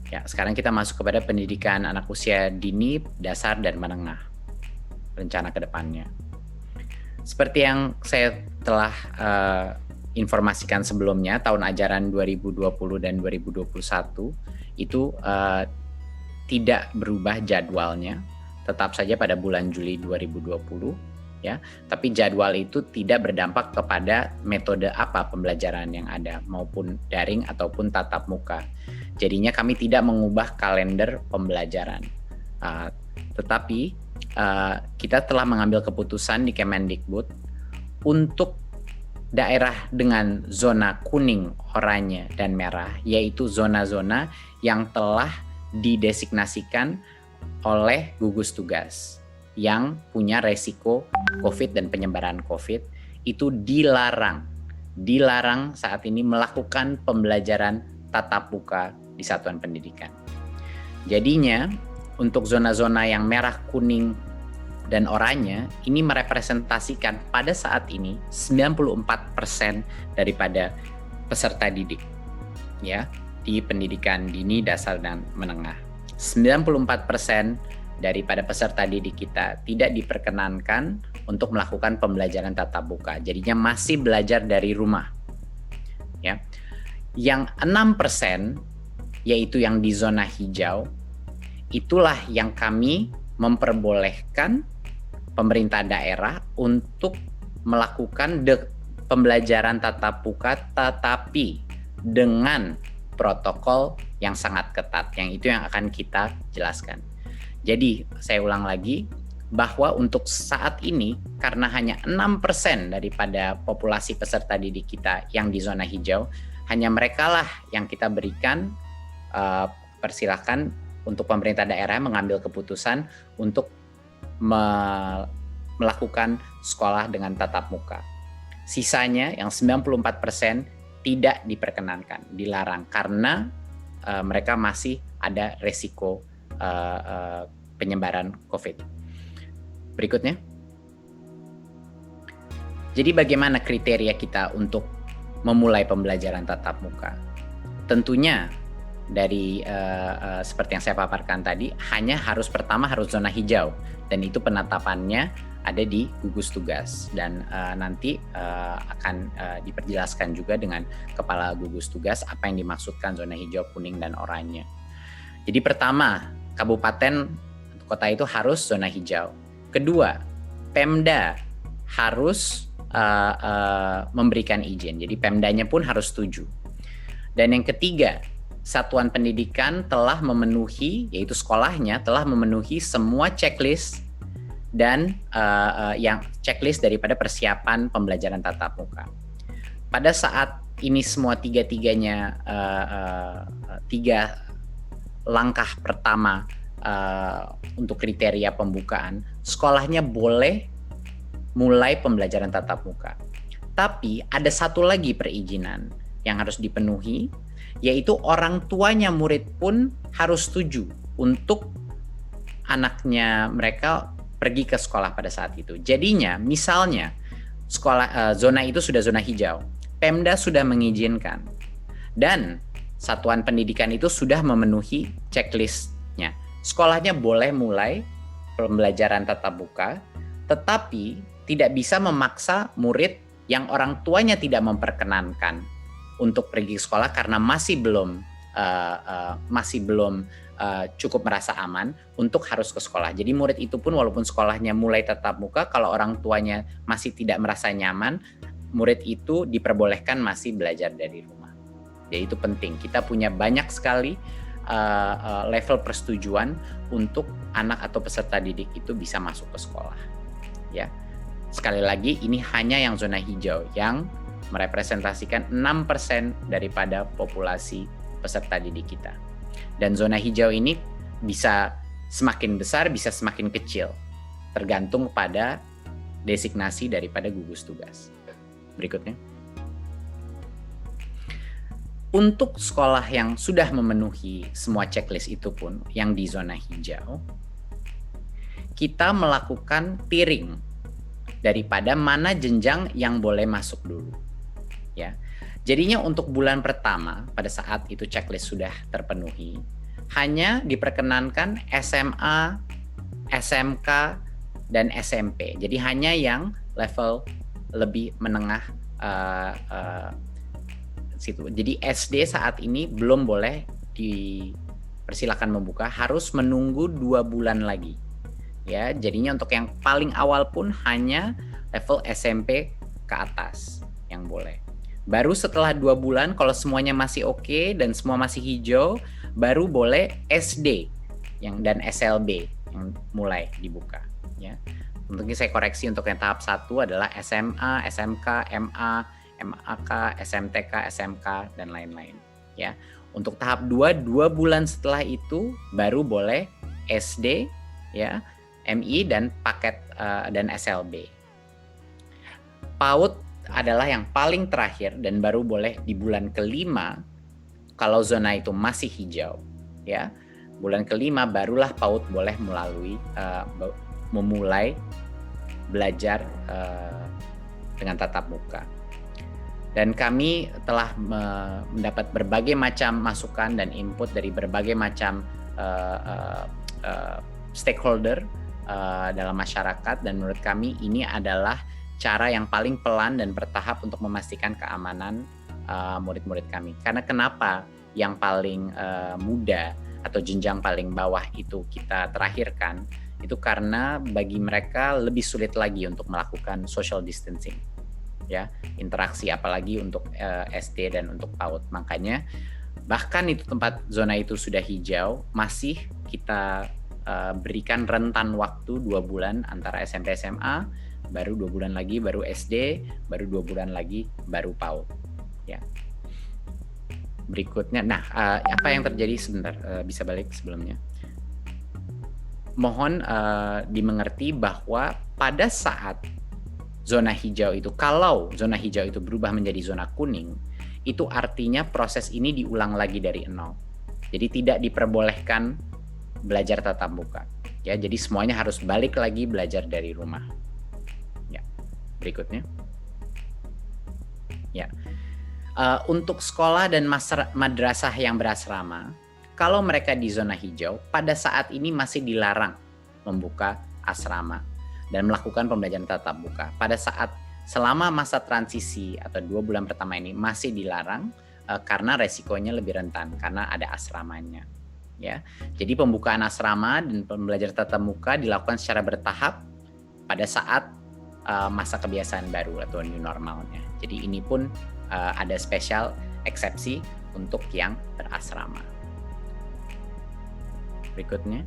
Ya, sekarang kita masuk kepada pendidikan anak usia dini, dasar, dan menengah, rencana ke depannya. Seperti yang saya telah informasikan sebelumnya, tahun ajaran 2020 dan 2021 itu tidak berubah jadwalnya, tetap saja pada bulan Juli 2020 ya. Tapi jadwal itu tidak berdampak kepada metode apa pembelajaran yang ada, maupun daring ataupun tatap muka. Jadinya kami tidak mengubah kalender pembelajaran. Tetapi kita telah mengambil keputusan di Kemendikbud untuk daerah dengan zona kuning, oranye, dan merah, yaitu zona-zona yang telah didesignasikan oleh gugus tugas yang punya resiko COVID dan penyebaran COVID, itu dilarang saat ini melakukan pembelajaran tatap muka di satuan pendidikan. Jadinya untuk zona-zona yang merah, kuning, dan oranye ini merepresentasikan pada saat ini 94% daripada peserta didik ya di pendidikan dini, dasar, dan menengah. 94% daripada peserta didik kita tidak diperkenankan untuk melakukan pembelajaran tatap muka. Jadinya masih belajar dari rumah. Ya. Yang 6% yaitu yang di zona hijau, itulah yang kami memperbolehkan pemerintah daerah untuk melakukan pembelajaran tatap muka, tetapi dengan protokol yang sangat ketat, yang itu yang akan kita jelaskan. Jadi saya ulang lagi, bahwa untuk saat ini karena hanya 6% daripada populasi peserta didik kita yang di zona hijau, hanya mereka lah yang kita berikan persilakan untuk pemerintah daerah mengambil keputusan untuk melakukan sekolah dengan tatap muka. Sisanya yang 94% tidak diperkenankan, dilarang karena mereka masih ada resiko penyebaran COVID. Berikutnya. Jadi bagaimana kriteria kita untuk memulai pembelajaran tatap muka? Tentunya dari seperti yang saya paparkan tadi, pertama harus zona hijau, dan itu penetapannya ada di gugus tugas, dan nanti akan diperjelaskan juga dengan kepala gugus tugas apa yang dimaksudkan zona hijau, kuning, dan oranye. Jadi pertama, kabupaten kota itu harus zona hijau. Kedua, Pemda harus memberikan izin, jadi Pemdanya pun harus setuju. Dan yang ketiga, satuan pendidikan telah memenuhi, yaitu sekolahnya telah memenuhi semua checklist dan yang checklist daripada persiapan pembelajaran tatap muka. Pada saat ini semua tiga langkah pertama untuk kriteria pembukaan, sekolahnya boleh mulai pembelajaran tatap muka. Tapi ada satu lagi perizinan yang harus dipenuhi, yaitu orang tuanya murid pun harus setuju untuk anaknya mereka pergi ke sekolah pada saat itu. Jadinya misalnya zona itu sudah zona hijau, Pemda sudah mengizinkan, dan satuan pendidikan itu sudah memenuhi checklistnya. Sekolahnya boleh mulai pembelajaran tatap muka, tetapi tidak bisa memaksa murid yang orang tuanya tidak memperkenankan untuk pergi ke sekolah karena masih belum cukup merasa aman untuk harus ke sekolah. Jadi murid itu pun walaupun sekolahnya mulai tatap muka, kalau orang tuanya masih tidak merasa nyaman, murid itu diperbolehkan masih belajar dari rumah. Jadi itu penting. Kita punya banyak sekali level persetujuan untuk anak atau peserta didik itu bisa masuk ke sekolah. Ya. Sekali lagi, ini hanya yang zona hijau yang merepresentasikan 6% daripada populasi peserta didik kita. Dan zona hijau ini bisa semakin besar, bisa semakin kecil, tergantung pada designasi daripada gugus tugas. Berikutnya. Untuk sekolah yang sudah memenuhi semua checklist itu pun, yang di zona hijau, kita melakukan tiering daripada mana jenjang yang boleh masuk dulu. Ya. Jadinya untuk bulan pertama, pada saat itu checklist sudah terpenuhi, hanya diperkenankan SMA, SMK, dan SMP. Jadi hanya yang level lebih menengah situ. Jadi SD saat ini belum boleh dipersilakan membuka, harus menunggu 2 bulan lagi. Ya, jadinya untuk yang paling awal pun hanya level SMP ke atas yang boleh. Baru setelah 2 bulan kalau semuanya masih oke dan semua masih hijau, baru boleh SD dan SLB yang mulai dibuka, ya. Mungkin saya koreksi, untuk yang tahap 1 adalah SMA, SMK, MA, MAK, SMTK, SMK, dan lain-lain, ya. Untuk tahap 2 bulan setelah itu baru boleh SD, ya, MI, dan paket dan SLB. PAUD adalah yang paling terakhir dan baru boleh di bulan kelima kalau zona itu masih hijau, ya. Bulan kelima barulah PAUD boleh memulai belajar dengan tatap muka. Dan kami telah mendapat berbagai macam masukan dan input dari berbagai macam stakeholder dalam masyarakat, dan menurut kami ini adalah cara yang paling pelan dan bertahap untuk memastikan keamanan murid-murid kami. Karena kenapa yang paling muda atau jenjang paling bawah itu kita terakhirkan, itu karena bagi mereka lebih sulit lagi untuk melakukan social distancing, ya, interaksi, apalagi untuk SD dan untuk PAUD. Makanya bahkan itu tempat zona itu sudah hijau, masih kita berikan rentan waktu 2 bulan antara SMP SMA, baru 2 bulan lagi baru SD, baru 2 bulan lagi baru PAUD, ya. Berikutnya, nah apa yang terjadi, sebentar, bisa balik sebelumnya. Mohon dimengerti bahwa pada saat zona hijau itu, kalau zona hijau itu berubah menjadi zona kuning, itu artinya proses ini diulang lagi dari nol. Jadi tidak diperbolehkan belajar tatap muka, ya. Jadi semuanya harus balik lagi belajar dari rumah. Berikutnya, ya. Untuk sekolah dan madrasah yang berasrama, kalau mereka di zona hijau, pada saat ini masih dilarang membuka asrama dan melakukan pembelajaran tatap muka. Pada saat selama masa transisi atau 2 bulan pertama ini masih dilarang karena resikonya lebih rentan karena ada asramanya, ya. Jadi pembukaan asrama dan pembelajaran tatap muka dilakukan secara bertahap pada saat masa kebiasaan baru atau new normalnya. Jadi ini pun ada spesial eksepsi untuk yang berasrama. Berikutnya.